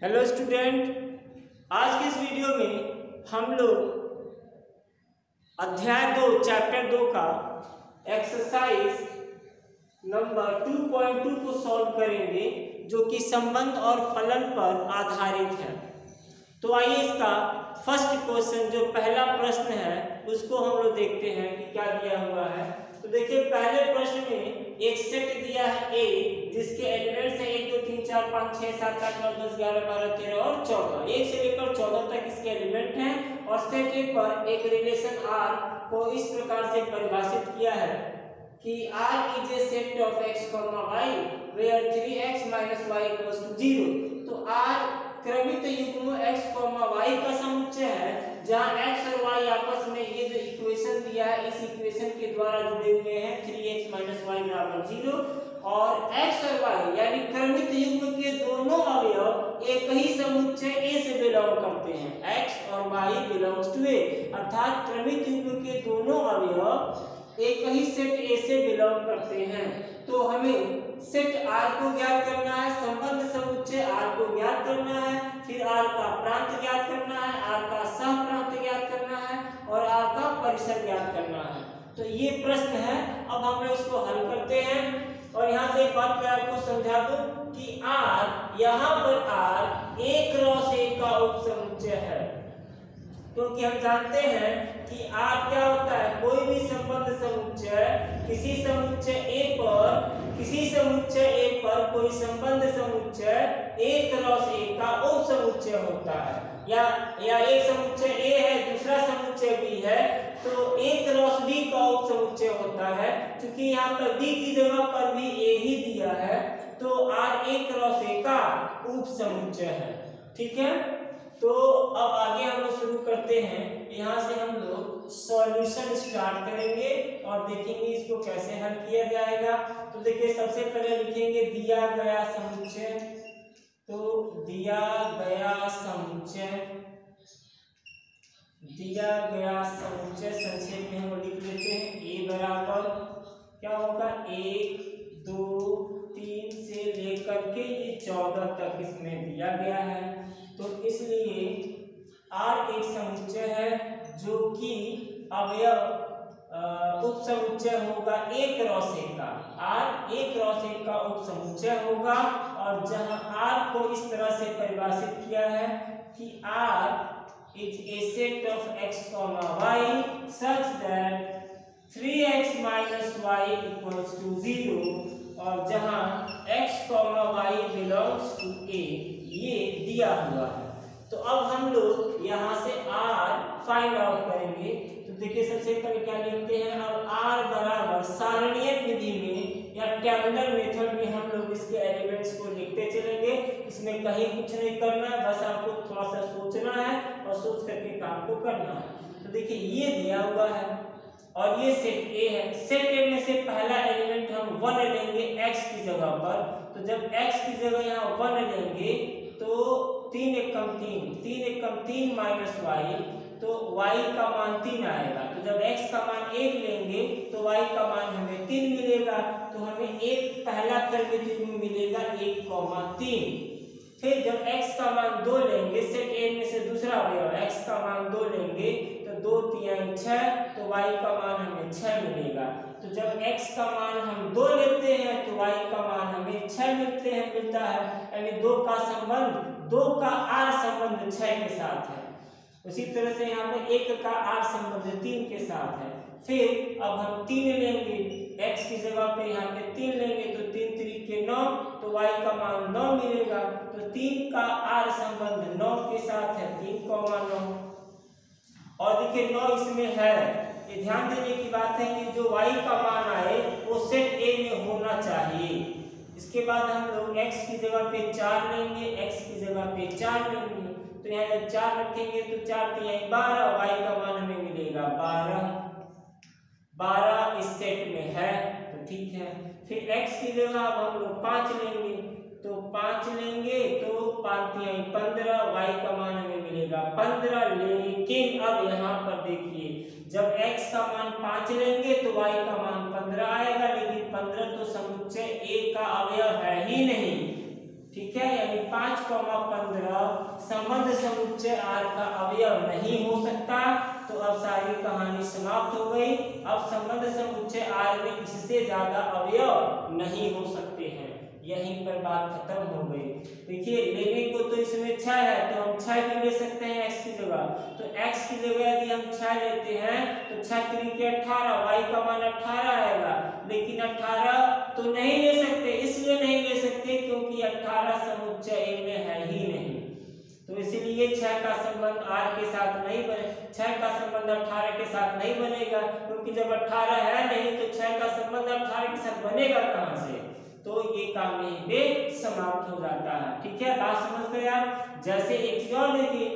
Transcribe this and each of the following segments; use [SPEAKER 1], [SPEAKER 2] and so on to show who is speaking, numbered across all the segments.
[SPEAKER 1] Hello student, आज के इस वीडियो में हम लोग अध्याय 2 चैप्टर 2 का एक्सरसाइज नंबर 2.2 को सॉल्व करेंगे, जो कि संबंध और फलन पर आधारित है। तो आइए इसका फर्स्ट क्वेश्चन, जो पहला प्रश्न है, उसको हम लोग देखते हैं कि क्या दिया हुआ है। तो देखिए, पहले प्रश्न में एक सेट दिया है ए, जिसके एलिमेंट्स हैं 1 2 3 4 5 6 7 8 9 10 11 12 13 और 14। 1 से लेकर 14 तक इसके एलिमेंट हैं। और सेट ए पर एक रिलेशन आर को इस प्रकार से परिभाषित किया है कि R is a set of x, y where 3x - y = 0। तो R क्रमित युग्म x, y का समुच्चय है, जहां x और y आपस में ये जो इक्वेशन दिया है, इस इक्वेशन के द्वारा जुड़े हुए हैं 3x - y = 0। और x और y यानी क्रमित युग्म के दोनों अवयव एक ही समुच्चय A से बिलोंग करते हैं। x और y बिलोंग्स टू A, अर्थात क्रमित युग्म के दोनों अवयव एक ही सेट A से बिलोंग करते हैं। तो हमें सेट R को ज्ञात करना है, संबंध समुच्चय R को ज्ञात करना है, फिर R का प्रांत ज्ञात करना है, R का सह प्रांत ज्ञात करना है और R का परिसर ज्ञात करना है। तो ये प्रश्न है। अब हम इसको हल करते हैं। और यहाँ से एक बात मैं आपको समझा दूं कि R, यहाँ पर R A क्रॉस A का उपसमुच्चय है, क्योंकि हम जानते हैं कि R क्या होता है, कोई भी संबंध समुच्चय किसी समुच्चय A पर कोई संबंध समुच्चय A क्रॉस A का उपसमुच्चय होता है। या एक समुच्चय A है, दूसरा समुच्चय B है, तो A क्रॉस B का उपसमुच्चय होता है। क्योंकि यहाँ पर B की जगह पर भी A ही दिया है, तो R A क्रॉस A का उपसमुच्चय है। ठीक है, तो अब आगे हम लोग शुरू करते हैं। यहाँ से हम लोग सॉल्यूशन स्टार्ट करेंगे और देखेंगे इसको कैसे हल किया जाएगा। तो देखिए, सबसे पहले लिखेंगे दिया गया समुच्चय। तो दिया गया समुच्चय संक्षेप में हम लिख लेते हैं। ए बराबर क्या होगा, 1 2 3 से लेकर के ये 14 तक इसमें दिया गया है। तो इसलिए R एक समुच्चय है जो कि अवयव उपसमुच्चय होगा A क्रॉस A का। R A क्रॉस A का उपसमुच्चय होगा। और जहां R को इस तरह से परिभाषित किया है कि R is a set of x, y such that 3x - y = 0। और जहां x, y belongs to A, ये दिया हुआ है। तो अब हम लोग यहाँ से R फाइंड आउट करेंगे। तो देखिए, सबसे पहले क्या लिखते हैं, अब R बराबर सारणीय विधि में या टेबुलर मेथड में हम लोग इसके एलिमेंट्स को लिखते चलेंगे। इसमें कहीं कुछ नहीं करना है, बस आपको थोड़ा सा सोचना है और सोच करके काम को करना है। तो देखिए, ये दिया हुआ है और ये सेट A है। सेट A में से पहला एलिमेंट हम 1 लेंगे x की जगह पर। तो जब x की जगह यहाँ 1 लेंगे तो 3 एकम 3 माइनस y, तो y का मान 3 आएगा। तो जब x का मान 1 लेंगे तो y का मान हमें 3 मिलेगा। तो हमें एक पहला क्रमित युग्म मिलेगा 1,3। फिर जब x का मान 2 लेंगे, सेट A में से दूसरा अवयव x का मान 2 लेंगे तो 2 3 6, तो y का मान हमें 6 मिलेगा। तो जब x का मान हम 2 लेते हैं तो y का मान हमें 6 मिलता है। यानी 2 का R संबंध 6 के साथ है। उसी तरह से यहाँ पे 1 का R संबंध 3 के साथ है। फिर अब हम 3 लेंगे, x की जगह पे यहाँ पे 3 लेंगे तो 3 3 के 9, तो y का मान 9 मिलेगा। तो 3 का R संबंध 9 के साथ है, 3,9। और देखिए 9 इसमें है। ये ध्यान देने की बात है कि जो y का मान आए वो सेट A में होना चाहिए। इसके बाद हम लोग x की जगह पे 4 लेंगे, x की जगह पे 4 लेंगे। तो यहाँ जब 4 रखेंगे तो 4 3 12, y का मान हमें मिलेगा 12 इस सेट में है, तो ठीक है। फिर x की जगह अब हम लोग 5 लेंगे, तो 5 लेंगे तो 5 3 15, y का मान हमें मिलेगा 15। लेकिन अब यहाँ पर देखिए, जब x का मान 5 लेंगे तो y का मान 15 आएगा, लेकिन 15 तो समुच्चय A का अवयव है ही नहीं। ठीक है, यानी 5,15 संबंध समुच्चय R का अवयव नहीं हो सकता। तो अब सारी कहानी समाप्त हो गई। अब संबंध समुच्चय R में इससे ज्यादा अवयव नहीं हो सकते हैं। यहीं पर बात खत्म हो गई। देखिए लेने को तो इसमें 6 है, तो हम 6 भी ले सकते हैं x की जगह। तो x की जगह यदि हम 6 लेते हैं तो 6 त्रिक 18, y का मान 18 आएगा। लेकिन 18 तो नहीं ले सकते, इसलिए नहीं ले सकते क्योंकि 18 समुच्चय A में है ही नहीं। तो इसीलिए 6 का संबंध R के साथ नहीं बने, 6 का संबंध 18 के साथ नहीं बनेगा, क्योंकि जब 18 है नहीं तो 6 का संबंध 18 के साथ बनेगा कहां से। तो ये काम यहीं पे समाप्त हो जाता है। ठीक है, बात समझ गए आप। जैसे एक चीज और देखिए,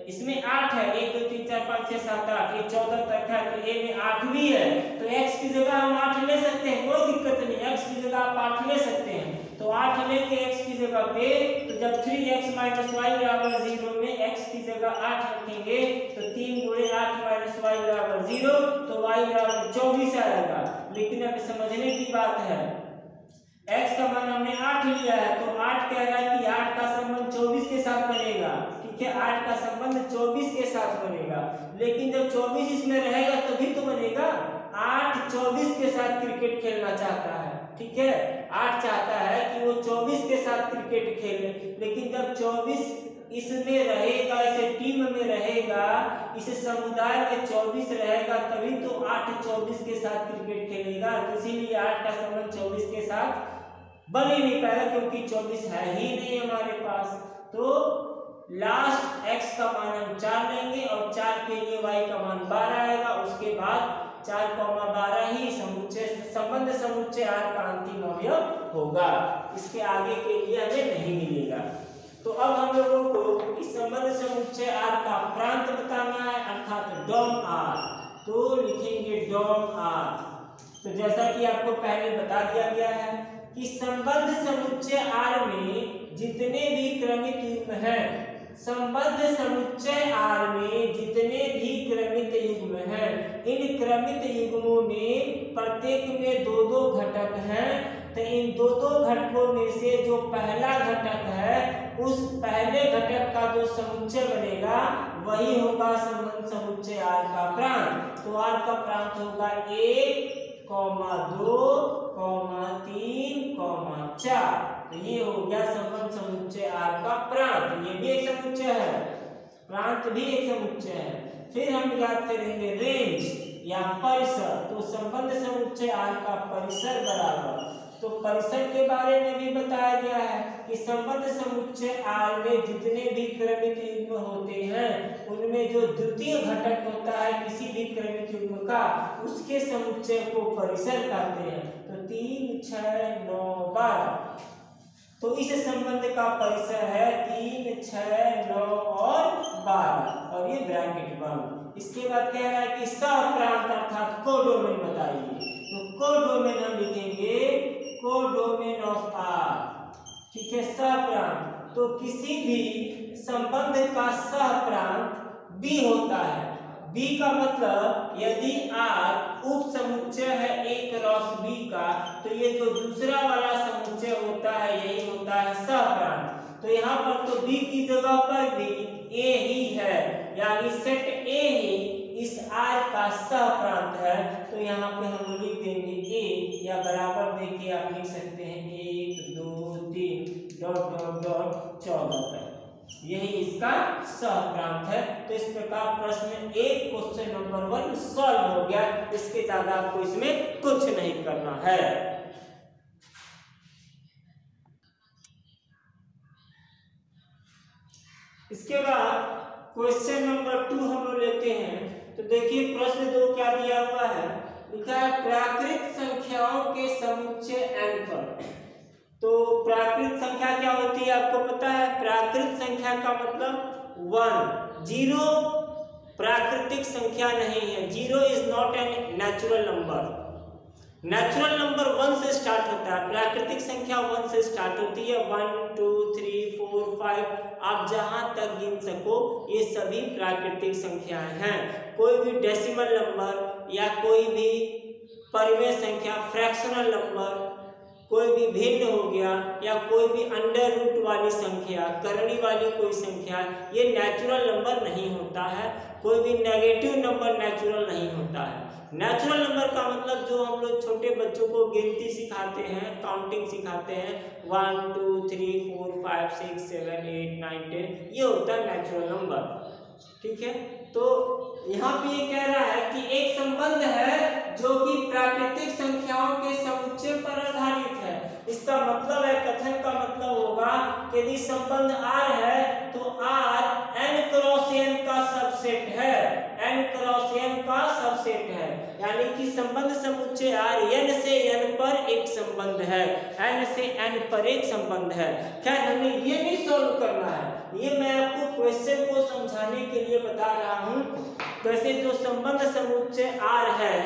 [SPEAKER 1] इसमें 8 है, 1 2 3 4 5 6 7 8, ये 14 तक है, तो ए में 8 भी है। तो x की जगह हम 8 ले सकते हैं, कोई दिक्कत नहीं, x की जगह आप 8 ले सकते हैं। तो 8 लेंगे x की जगह पे, तो जब 3x - y = 0 में x की जगह 8 रखेंगे तो 3 × 8 - y = 0, तो y = 24 आएगा। लेकिन अब समझने की बात है, x का मान हमने 8 लिया है, तो 8 कह रहा है कि 8 का संबंध 24 के साथ बनेगा। ठीक है, 8 का संबंध 24 के साथ बनेगा। लेकिन जब 24 इसमें रहेगा तभी तो बनेगा। 8 24 के साथ क्रिकेट खेलना चाहता है। ठीक है, 8 चाहता है कि वो 24 के साथ क्रिकेट खेले, लेकिन जब 24 इसमें रहेगा, इसे टीम में रहेगा, इसे समुदाय में 24 रहेगा, तभी तो 8 24 के साथ क्रिकेट खेलेगा। तो इसीलिए 8 का संबंध 24 के साथ बन ही नहीं पाएगा, क्योंकि 24 है ही नहीं हमारे पास। तो लास्ट x का मान हम 4 लेंगे और 4 के लिए y का मान 12 आएगा। उसके बाद 4,12 ही समुच्चय संबंध समुच्चय R का अंतिम अवयव होगा। इसके आगे के लिए हमें नहीं मिलेगा। तो अब हम लोगों को इस संबंध समुच्चय R का प्रांत बताना है, अर्थात डॉम R। तो लिखेंगे डॉम R। तो जैसा कि आपको पहले बता दिया गया है कि संबंध समुच्चय R में जितने भी क्रमित युग्म हैं, संबंध समुच्चय R में जितने भी क्रमित युग्म हैं, इन क्रमित युग्मों में प्रत्येक में 2-2 घटक हैं। तो इन 2-2 घटकों में से जो पहला घटक है, उस पहले घटक का जो समुच्चय बनेगा वही होगा संबंध समुच्चय R का प्रांत। तो R का प्रांत होगा 1, 2, 3, 4। तो ये हो गया संबंध समुच्चय R का प्रांत। ये भी एक समुच्चय है, प्रांत भी एक समुच्चय है। फिर हम याद करेंगे रेंज या परिसर। तो संबंध समुच्चय R का परिसर बराबर, तो परिसर के बारे में भी बताया गया है कि संबंध समुच्चय R में जितने भी क्रमित युग्म होते हैं, उनमें जो द्वितीय घटक होता है किसी भी क्रमित युग्म का, उसके समुच्चय को परिसर कहते हैं। तो 3, 6, 9, 12। तो इस संबंध का परिसर है 3, 6, 9 और 12, और ये ब्रैकेट बंद। इसके बाद कह रहा है कि सहप्रांत अर्थात कोडोमेन बताइए। तो कोडोमेन हम लिखेंगे कोडोमेन ऑफ R। ठीक है, सहप्रांत। तो किसी भी संबंध का सहप्रांत B होता है। B का मतलब यदि R उप समुच्चय है A क्रॉस B का, तो ये जो दूसरा वाला समुच्चय होता है यही होता है सहप्रांत। तो यहाँ पर तो B की जगह पर भी A ही है, यानी सेट A ही इस R का सहप्रांत है। तो यहाँ पे हम लिख देंगे A, या बराबर देखिए आप लिख सकते हैं 1, 2, 3 डॉट डॉट डॉट 14 तक, यही इसका सहप्रांत है। तो इस प्रकार प्रश्न 1 क्वेश्चन नंबर 1 सॉल्व हो गया। इसके ज्यादा आपको इसमें कुछ नहीं करना है। इसके बाद क्वेश्चन नंबर 2 हम लोग लेते हैं। तो देखिए प्रश्न 2 क्या दिया हुआ है, लिखा है प्राकृत संख्याओं के समुच्चय n पर। तो प्राकृत संख्या क्या होती है आपको पता है? प्राकृत संख्या का मतलब 1, 0 प्राकृतिक संख्या नहीं है। 0 is not an natural number. Natural number 1 से स्टार्ट होता है, प्राकृतिक संख्या 1 से स्टार्ट होती है। 1, 2, 3, 4, 5 आप जहां तक गिन सको ये सभी प्राकृतिक संख्याएं हैं। कोई भी डेसिमल नंबर या कोई भी परिमेय संख्या, फ्रैक्शनल नंबर, कोई भी भिन्न हो गया या कोई भी अंडर रूट वाली संख्या, करनी वाली कोई संख्या, ये नेचुरल नंबर नहीं होता है। कोई भी नेगेटिव नंबर नेचुरल नहीं होता है। नेचुरल नंबर का मतलब जो हम लोग छोटे बच्चों को गिनती सिखाते हैं, काउंटिंग सिखाते हैं, 1 2 3 4 5 6 7 8 9 10, ये होता है नेचुरल नंबर। ठीक है, तो यहाँ पे ये कह रहा है कि एक संबंध है जो कि प्राकृतिक संख्याओं के समुच्चय पर आधारित है। इसका मतलब है, कथन का मतलब होगा कि यदि संबंध R है तो R n क्रॉस n का सबसेट है, n क्रॉस n का सबसेट है, यानी कि संबंध समुच्चय R n से n पर एक संबंध है, n से n पर एक संबंध है। खैर हमें ये नहीं सॉल्व करना है, ये मैं आपको क्वेश्चन को समझाने के लिए बता रहा हूँ। वैसे जो संबंध समुच्चय R है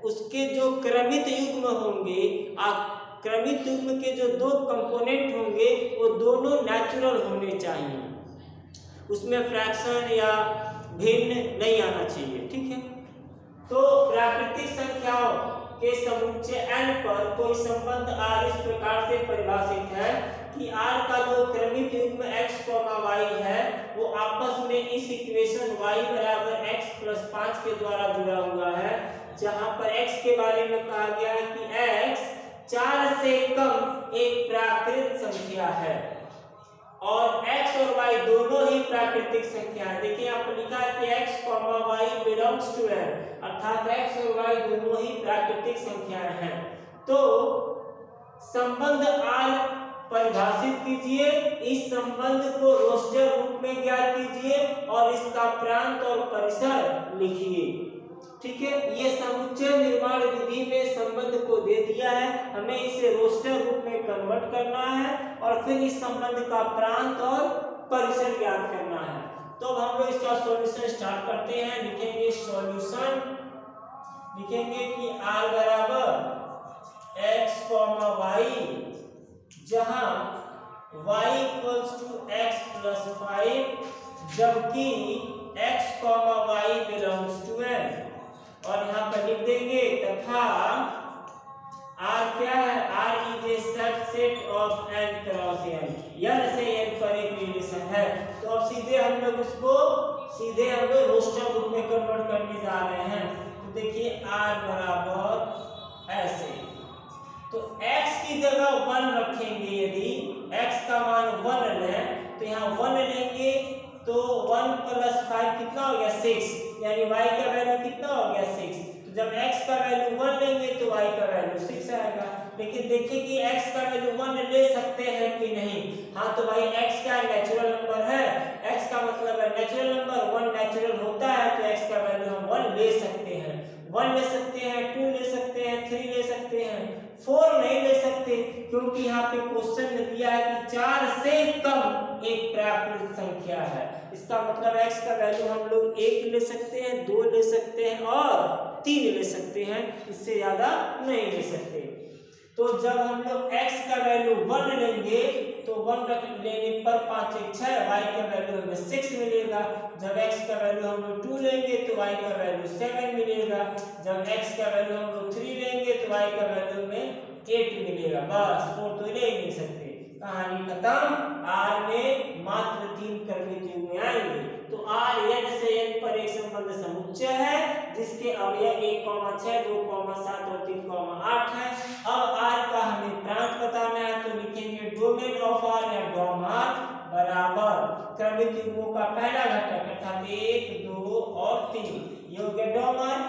[SPEAKER 1] उसके जो क्रमित युग्म होंगे, क्रमित युग्म के जो दो कंपोनेंट होंगे वो दोनों नेचुरल होने चाहिए, उसमें फ्रैक्शन या भिन्न नहीं आना चाहिए। ठीक है, तो प्राकृतिक संख्याओं के समुच्चय n पर कोई संबंध R इस प्रकार से परिभाषित है कि R का जो क्रमित युग्म x, y है वो आपस में इस इक्वेशन y बराबर x + 5 के द्वारा जुड़ा हुआ है, जहां पर x के बारे में कहा गया है कि x 4 से कम एक प्राकृत संख्या है और x और y दोनों ही प्राकृतिक संख्या है। देखिए यहाँ पर लिखा है कि x, y belongs to n, अर्थात x और y दोनों ही प्राकृतिक संख्याएं हैं। तो संबंध R परिभाषित कीजिए, इस संबंध को रोस्टर रूप में ज्ञात कीजिए और इसका प्रांत और परिसर लिखिए। ठीक है, ये समुच्चय निर्माण विधि में संबंध को दे दिया है, हमें इसे रोस्टर रूप में कन्वर्ट करना है और फिर इस संबंध का प्रांत और परिसर ज्ञात करना है। तो अब हम लोग इसका सॉल्यूशन स्टार्ट करते हैं। लिखेंगे सॉल्यूशन, लिखेंगे कि R बराबर x, y, जहां y = x + 5 जबकि x, y belongs to n, और यहाँ पर लिख देंगे तथा R क्या है, R is a subset of n cross n, n से n पर एक रिलेशन है। तो अब सीधे हम लोग उसको रोस्टर रूप में कन्वर्ट करने जा रहे हैं। तो देखिए R बराबर ऐसे, तो x की जगह 1 रखेंगे, यदि x का मान 1 लें तो यहाँ 1 लेंगे तो 1 + 5 कितना हो गया 6, यानी y का वैल्यू कितना हो गया 6। तो जब x का वैल्यू 1 लेंगे तो y का वैल्यू 6 आएगा। लेकिन देखिए कि x का वैल्यू 1 ले सकते हैं कि नहीं। हाँ, तो भाई x का नेचुरल नंबर है, x का मतलब है नेचुरल नंबर, 1 नेचुरल होता है तो x का वैल्यू हम 1 ले सकते हैं, 1 ले सकते हैं, 2 ले सकते हैं, 3 ले सकते हैं, 4 नहीं ले सकते, क्योंकि यहाँ पे क्वेश्चन में दिया है कि 4 से कम एक प्राकृत संख्या है। इसका मतलब x का वैल्यू हम लोग 1 ले सकते हैं, 2 ले सकते हैं और 3 ले सकते हैं, इससे ज्यादा नहीं ले सकते। तो जब हम लोग x का वैल्यू 1 लेंगे तो 1 लेने पर 5 × 6, y का वैल्यू हमें 6 मिलेगा। जब x का वैल्यू हम लोग 2 लेंगे तो y का वैल्यू 7 मिलेगा। जब x का वैल्यू हम लोग 3 लेंगे तो y का वैल्यू में 8 मिलेगा। बस 4 तो ले ही नहीं सकते, कहानी खत्म। R में मात्र 3 क्रमित युग्म आएंगे। तो R n से n पर एक संबंध समुच्चय है जिसके अवयव 1, 6, 2, 7 और 3, 8 है। अब R का हमें प्रांत बताना है, तो लिखेंगे डोमेन ऑफ R या डोम R बराबर क्रमित युग्मों का पहला घटक अर्थात 1, 2 और 3, ये हो गया डोम R।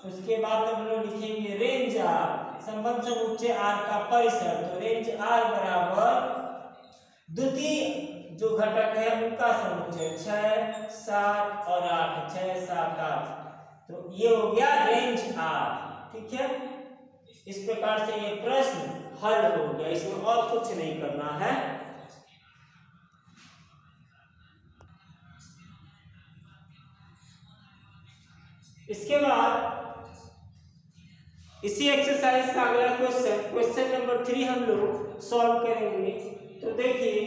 [SPEAKER 1] उसके बाद हम लोग लिखेंगे रेंज R, संबंध समुच्चय R का परिसर, तो रेंज R बराबर द्वितीय जो घटक है उनका समुच्चय 6, 7 और 8, 6, 7, 8, तो ये हो गया रेंज R। ठीक है, इस प्रकार से ये प्रश्न हल हो गया, इसमें और कुछ नहीं करना है। इसके बाद इसी एक्सरसाइज का अगला क्वेश्चन नंबर 3 हम लोग सॉल्व करेंगे। तो देखिए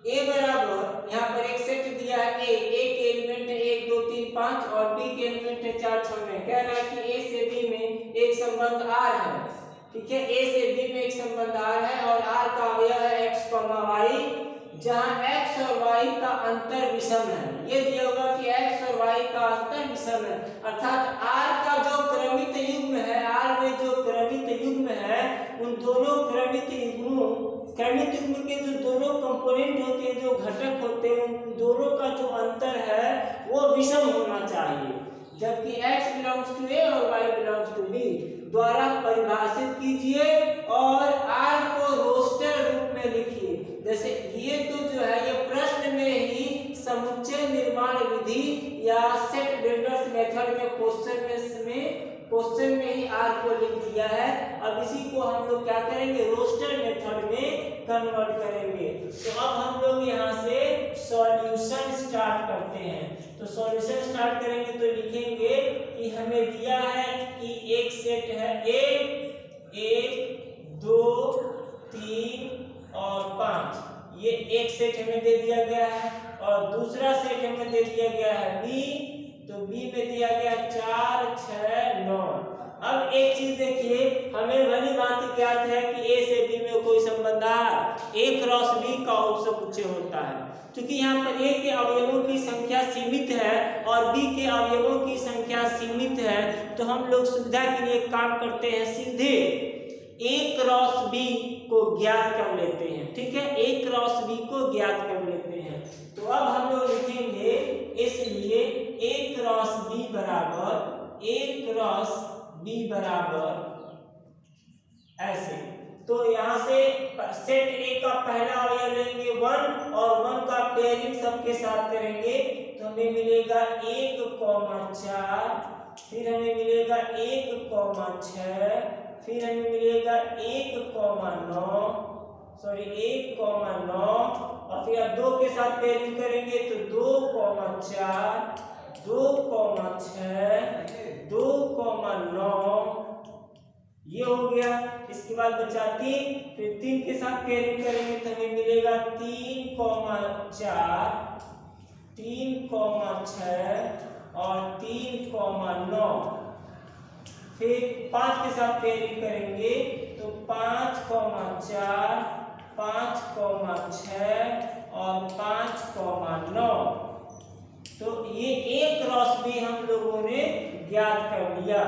[SPEAKER 1] a बराबर, यहाँ पर एक सेट दिया है, a के एलिमेंट है 1, 2, 3, 5 और b के एलिमेंट है 4, 6 में। कह रहा है कि a से b में एक संबंध R है। ठीक है, a से b में एक संबंध R y, जहाँ x और y का अंतर विषम है। ये दिया होगा कि x और y का अंतर विषम है, अर्थात r का जो क्रमित युग्म है, r में जो क्रमित युग्म है, उन दोनों क्रमित युग्म के जो दोनों कंपोनेंट होते हैं, जो घटक होते हैं, उन दोनों का जो अंतर है वो विषम होना चाहिए। जबकि x बिलोंग्स टू a और y बिलोंग्स टू b द्वारा परिभाषित कीजिए और r को रोस्टर रूप में लिखिए। जैसे ये तो जो है ये प्रश्न में ही समुच्चय निर्माण विधि या सेट बिल्डर्स मेथड में क्वेश्चन में ही r को लिख दिया है। अब इसी को हम लोग क्या करेंगे, रोस्टर मेथड में कन्वर्ट करेंगे। तो अब हम लोग यहाँ से सॉल्यूशन स्टार्ट करते हैं। तो सॉल्यूशन स्टार्ट करेंगे तो लिखेंगे कि हमें दिया है कि एक सेट है A, 1, 2, 3 और 5, ये एक सेट हमें दे दिया गया है। और दूसरा सेट हमें दे दिया गया है B, तो B में दिया गया 4, 6, 9। अब एक चीज देखिए, हमें भली भांति ज्ञात है कि A से B में कोई संबंध है, A क्रॉस B का उपसमुच्चय होता है। क्योंकि यहाँ पर A के अवयवों की संख्या सीमित है और B के अवयवों की संख्या सीमित है, तो हम लोग सुविधा के लिए काम करते हैं, सीधे A क्रॉस B को ज्ञात कर लेते हैं। ठीक है, A क्रॉस B को ज्ञात कर लेते हैं। तो अब हम लोग लिखेंगे, इसलिए A क्रॉस B बराबर ऐसे। तो यहाँ से सेट A का पहला अवयव लेंगे 1 और 1 का पेयरिंग सबके साथ करेंगे, तो हमें मिलेगा 1,4, फिर हमें मिलेगा 1,6, फिर हमें मिलेगा 1,9 और फिर अब 2 के साथ पेयरिंग करेंगे तो 2,4, 2,6, 2,9, ये हो गया। इसके बाद बचा 3, फिर 3 के साथ पेयरिंग करेंगे तो हमें मिलेगा 3,4, 3,6 और 3,9। फिर 5 के साथ पेयरिंग करेंगे तो 5,4, 5,6 और 5,9। तो ये A क्रॉस B हम लोगों ने ज्ञात कर लिया।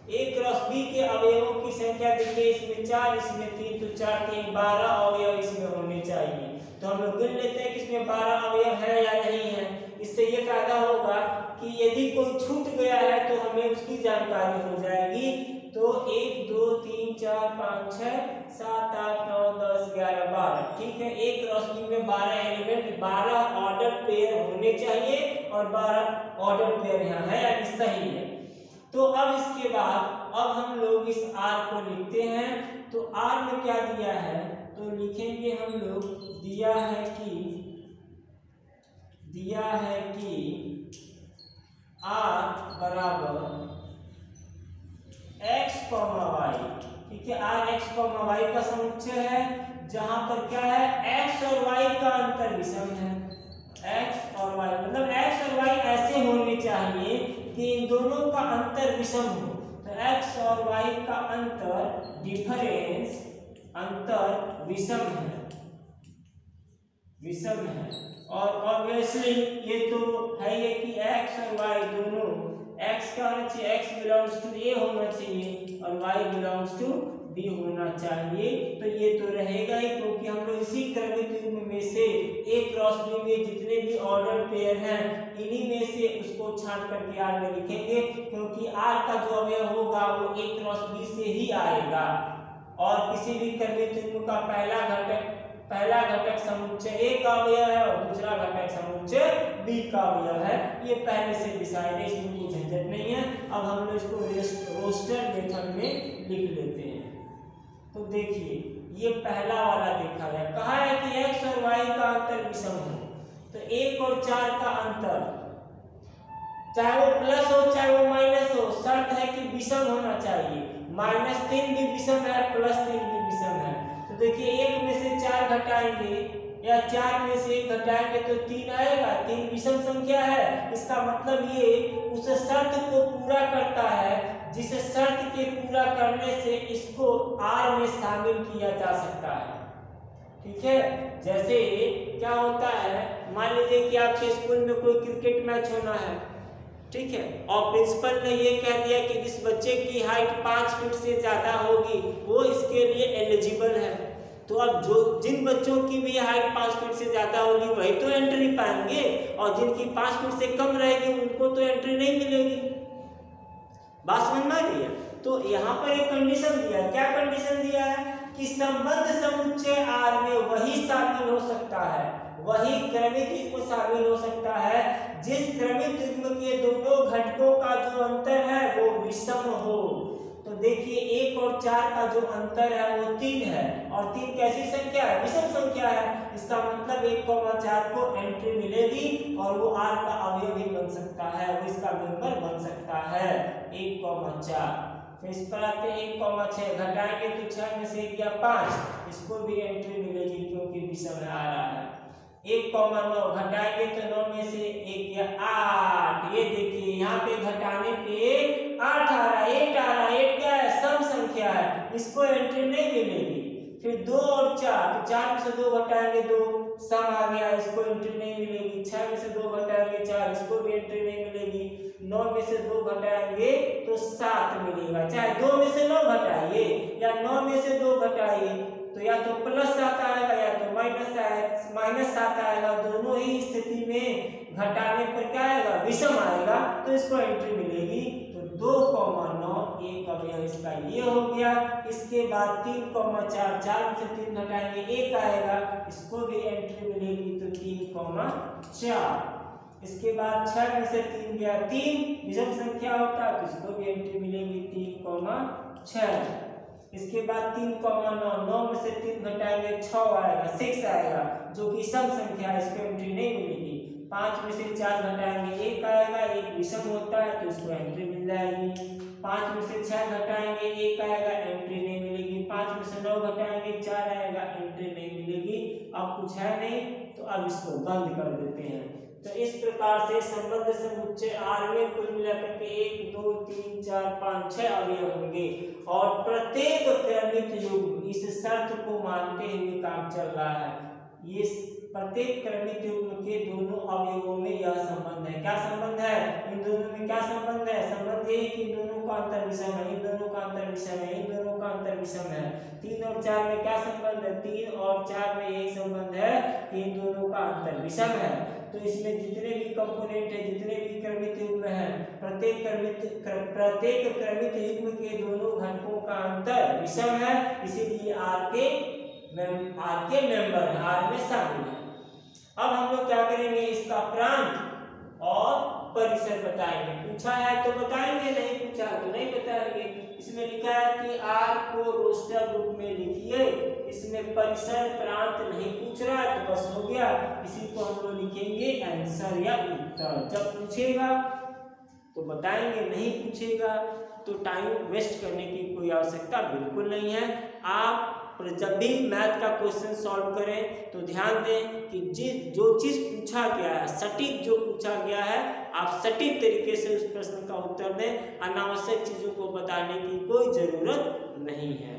[SPEAKER 1] A क्रॉस B के अवयवों की संख्या देखिए, इसमें 4, इसमें 3, तो 4 के 12 अवयव इसमें होने चाहिए। तो हम लोग गिन लेते हैं कि इसमें 12 अवयव है या नहीं है। इससे ये फायदा होगा कि यदि कोई छूट गया है तो हमें उसकी जानकारी हो जाएगी। तो 1, 2, 3, 4, 5, 6, 7, 8, 9, 10, 11, 12। ठीक है, A क्रॉस B में 12 एलिमेंट, 12 ऑर्डर पेयर होने चाहिए और 12 ऑर्डर पेयर यहाँ है, यानी सही है। तो अब इसके बाद अब हम लोग इस R को लिखते हैं। तो R में क्या दिया है, तो लिखेंगे हम लोग, दिया है कि R बराबर x, y। ठीक है, R x, y का समुच्चय है, जहां पर क्या है, x और y का अंतर विषम है। x और y मतलब x और y ऐसे होने चाहिए कि इन दोनों का अंतर विषम हो। तो x और y का अंतर डिफरेंस अंतर विषम है। और ऑब्वियसली ये तो है ये कि x और y दोनों, x का होना चाहिए, x बिलोंग्स टू A होना चाहिए और y बिलोंग्स टू B होना चाहिए। तो ये तो रहेगा ही, क्योंकि हम लोग इसी क्रमिक युग्म में से A क्रॉस B में जितने भी ऑर्डर पेयर हैं, इन्हीं में से उसको छांट करके R में लिखेंगे, क्योंकि R का जो अवयव होगा वो A क्रॉस B से ही आएगा। और किसी भी क्रमिक युग्म का पहला घटक समुच्चय A का अवयव है और दूसरा घटक समुच्चय B का अवयव है। ये पहले से डिसाइड है, इसमें कोई झंझट नहीं है। अब हम लोग इसको रोस्टर मेथड में लिख लेते हैं। तो देखिए, ये पहला वाला देखा है, कहा है कि x और y का अंतर विषम हो। तो 1 और 4 का अंतर, चाहे वो प्लस हो चाहे वो माइनस हो, शर्त है कि विषम होना चाहिए। -3 भी विषम है, +3 भी विषम है। तो देखिए, 1 में से 4 घटाएंगे या 4 में से 1 घटाएंगे तो 3 आएगा। 3 विषम संख्या है, इसका मतलब ये उस शर्त को पूरा करता है जिस शर्त के पूरा करने से इसको R में शामिल किया जा सकता है। ठीक है। जैसे क्या होता है, मान लीजिए कि आपके स्कूल में कोई क्रिकेट मैच होना है, ठीक है, और प्रिंसिपल ने ये कह दिया कि जिस बच्चे की हाइट 5 फीट से ज़्यादा होगी वो इसके लिए एलिजिबल है। तो अब जिन बच्चों की भी हाइट 5 फीट से ज़्यादा होगी वही तो एंट्री पाएंगे, और जिनकी 5 फीट से कम रहेगी उनको तो एंट्री नहीं मिलेगी। बात समझ में आ रही है? तो यहाँ पर एक कंडीशन दिया है। क्या कंडीशन दिया है? कि संबद्ध समुच्चय R में वही शामिल हो सकता है, वही क्रमिक युग्म शामिल हो सकता है जिस क्रमिक युग्म के दोनों घटकों का जो अंतर है वो विषम हो। तो देखिए 1 और 4 का जो अंतर है वो 3 है, और 3 कैसी संख्या है? विषम संख्या है। इसका मतलब 1,4 को एंट्री मिलेगी और वो R का अवयव भी बन सकता है, वो इसका मेंबर बन सकता है 1,4। फिर इस पर आते हैं 1,6 घटाएंगे तो 6 में से 1 गया 5, इसको भी एंट्री मिलेगी क्योंकि विषम आ रहा है। 1,9 घटाएंगे तो 9 में से 1 गया 8। ये देखिए यहाँ पे घटाने पे 8 आ रहा है, 8 आ रहा है। 8 क्या है? सम संख्या है, इसको एंट्री नहीं मिलेगी। फिर 2 और 4, तो 4 में से 2 घटाएंगे 2, सम आ गया, इसको एंट्री नहीं मिलेगी। 6 में से 2 घटाएंगे 4, इसको भी एंट्री नहीं मिलेगी। 9 में से 2 घटाएंगे तो 7 मिलेगा। चाहे 2 में से 9 घटाइए या 9 में से 2 घटाइए तो या तो +7 आएगा या तो -7 आएगा। दोनों ही स्थिति में घटाने पर क्या आएगा? विषम आएगा, तो इसको एंट्री मिलेगी। तो 2,9 एक अवयव इसका ये हो गया। इसके बाद 3,4, 4 में से 3 घटाएंगे 1 आएगा, इसको भी एंट्री मिलेगी तो 3,4। इसके बाद 6 में से 3 गया 3, विषम संख्या होता है तो इसको भी एंट्री मिलेगी 3,6। इसके बाद 3,9, 9 में से 3 घटाएंगे 6 आएगा, 6 आएगा जो कि सम संख्या है, इसको एंट्री नहीं मिलेगी। 5 में से 4 घटाएंगे 1 आएगा, 1 विषम होता है तो इसको एंट्री मिल जाएगी। 5 में से 6 घटाएंगे 1 आएगा, एंट्री नहीं मिलेगी। 5 में से 9 घटाएंगे 4 आएगा, एंट्री नहीं मिलेगी। अब कुछ है नहीं तो अब इसको बंद कर देते हैं। तो इस प्रकार से संबद्ध समुच्चय R में कुल मिलाकर के 1, 2, 3, 4, 5, 6 अवयव होंगे, और प्रत्येक क्रमिक युग्म इस शर्त को मानते हुए काम चल रहा है। ये प्रत्येक क्रमिक युग्म के दोनों अवयवों में यह संबंध है। क्या संबंध है? इन दोनों में क्या संबंध है? संबंध ये है कि इन दोनों का अंतर विषम है, इन दोनों का अंतर विषम है, इन दोनों का अंतर विषम है। 3 और 4 में क्या संबंध है? 3 और 4 में यही संबंध है कि इन दोनों का अंतर विषम है। तो इसमें जितने भी कंपोनेंट है, जितने भी क्रमिक युग्म है, प्रत्येक क्रमिक युग्म के दोनों घटकों का अंतर विषम है, इसीलिए R के मेंबर R में शामिल है। अब हम लोग क्या करेंगे? इसका प्रांत और परिसर बताएंगे। पूछा है तो बताएंगे, नहीं पूछा तो नहीं बताएंगे। इसमें लिखा है कि R को रोस्टर रूप में लिखिए। इसमें परिसर प्रांत नहीं पूछ रहा है तो बस हो गया, इसी को हम लोग लिखेंगे आंसर या उत्तर। जब पूछेगा तो बताएंगे, नहीं पूछेगा तो टाइम वेस्ट करने की कोई आवश्यकता बिल्कुल नहीं है। आप जब भी मैथ का क्वेश्चन सॉल्व करें तो ध्यान दें कि जो चीज़ पूछा गया है, सटीक जो पूछा गया है, आप सटीक तरीके से उस प्रश्न का उत्तर दें। अनावश्यक चीज़ों को बताने की कोई ज़रूरत नहीं है।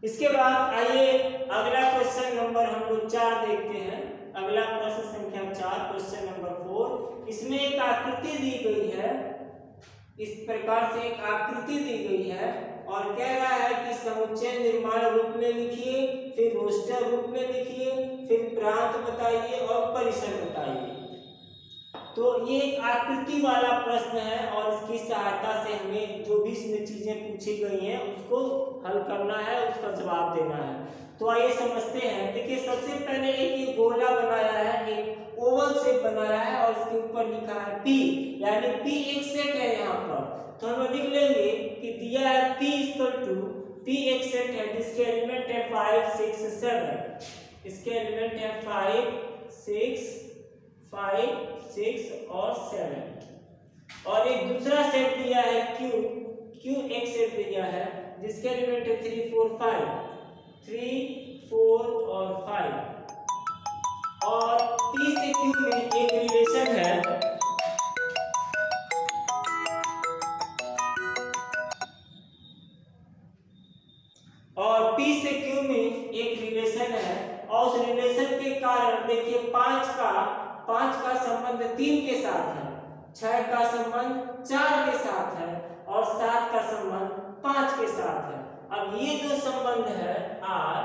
[SPEAKER 1] इसके बाद आइए अगला क्वेश्चन नंबर हम लोग 4 देखते हैं। अगला प्रश्न संख्या 4, क्वेश्चन नंबर 4। इसमें एक आकृति दी गई है, इस प्रकार से एक आकृति दी गई है और कह रहा है कि समुच्चय निर्माण रूप में लिखिए, फिर रोस्टर रूप में लिखिए, फिर प्रांत बताइए और परिसर बताइए। तो ये एक आकृति वाला प्रश्न है और इसकी सहायता से हमें जो भी इसमें चीजें पूछी गई हैं उसको हल करना है, उसका जवाब देना है। तो आइए समझते हैं। देखिए सबसे पहले एक ये गोला बनाया है, एक ओवल शेप बनाया है और इसके ऊपर लिखा है P, यानी P एक सेट है यहाँ पर। तो हम लिख लेंगे कि दिया है P एक सेट है जिसके एलिमेंट है 5, 6, 7। इसके एलिमेंट है 5, 6 और 7। और एक दूसरा सेट दिया है Q एक सेट दिया है जिसके एलिमेंट है 3, 4, 5 और P से Q में एक रिलेशन है पाँच का संबंध 3 के साथ है, 6 का संबंध 4 के साथ है और 7 का संबंध 5 के साथ है। अब ये जो संबंध है R,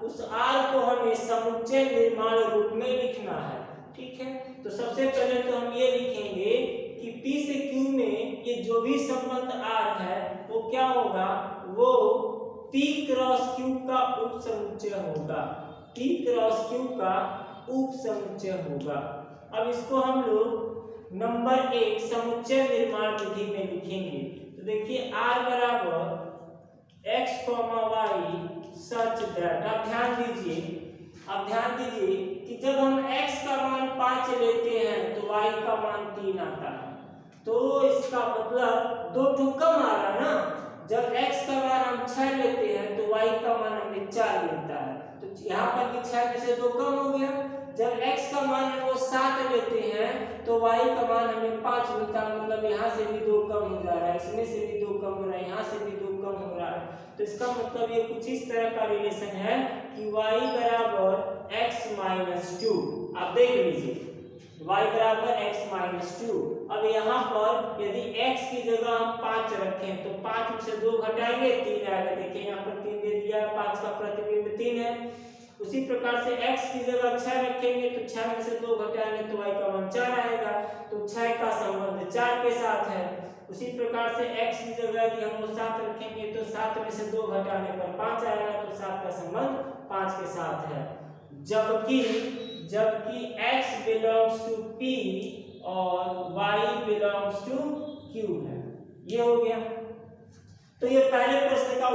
[SPEAKER 1] उस R को हमें समुच्चय निर्माण रूप में लिखना है। ठीक है, तो सबसे पहले तो हम ये लिखेंगे कि P से Q में ये जो भी संबंध R है वो क्या होगा, वो P क्रॉस Q का उपसमुच्चय होगा, P क्रॉस Q का उपसमुच्चय होगा। अब इसको हम लोग नंबर 1 समुच्चय निर्माण विधि में लिखेंगे। तो देखिए R बराबर x, y सच दैट। अब ध्यान दीजिए कि जब हम x का मान 5 लेते हैं तो y का मान 3 आता है, तो इसका मतलब 2 ठो कम आ रहा है ना। जब x का मान हम 6 लेते हैं तो y का मान हमें 4 मिलता है, तो यहाँ पर भी 6 में से 2 कम हो गया। जब x का मान हम वो 7 लेते हैं तो y का मान हमें 5 मिलता है, मतलब यहाँ से भी 2 कम हो जा रहा है, इसमें से भी 2 कम हो रहा है, यहाँ से भी 2 कम हो रहा है। तो इसका मतलब ये कुछ इस तरह का रिलेशन है कि y बराबर x माइनस 2। आप देख लीजिए y बराबर x माइनस 2। अब यहाँ पर यदि x की जगह हम 5 रखें तो 5 में से 2 घटाएंगे 3 आएगा। देखिए यहाँ पर 3 दे दिया है, 5 का प्रतिबिंब 3 है। उसी प्रकार से x की जगह 6 रखेंगे तो 6 में से 2 घटाएंगे तो y का मान 4 आएगा, तो 6 का संबंध 4 के साथ है। उसी प्रकार से x की जगह यदि हम 7 रखेंगे तो 7 में से 2 घटाने पर 5 आएगा, तो 7 का संबंध 5 के साथ है। जबकि x बिलोंग्स टू P और y बिलोंग्स टू Q है। ये हो गया। तो ये पहले प्रश्न का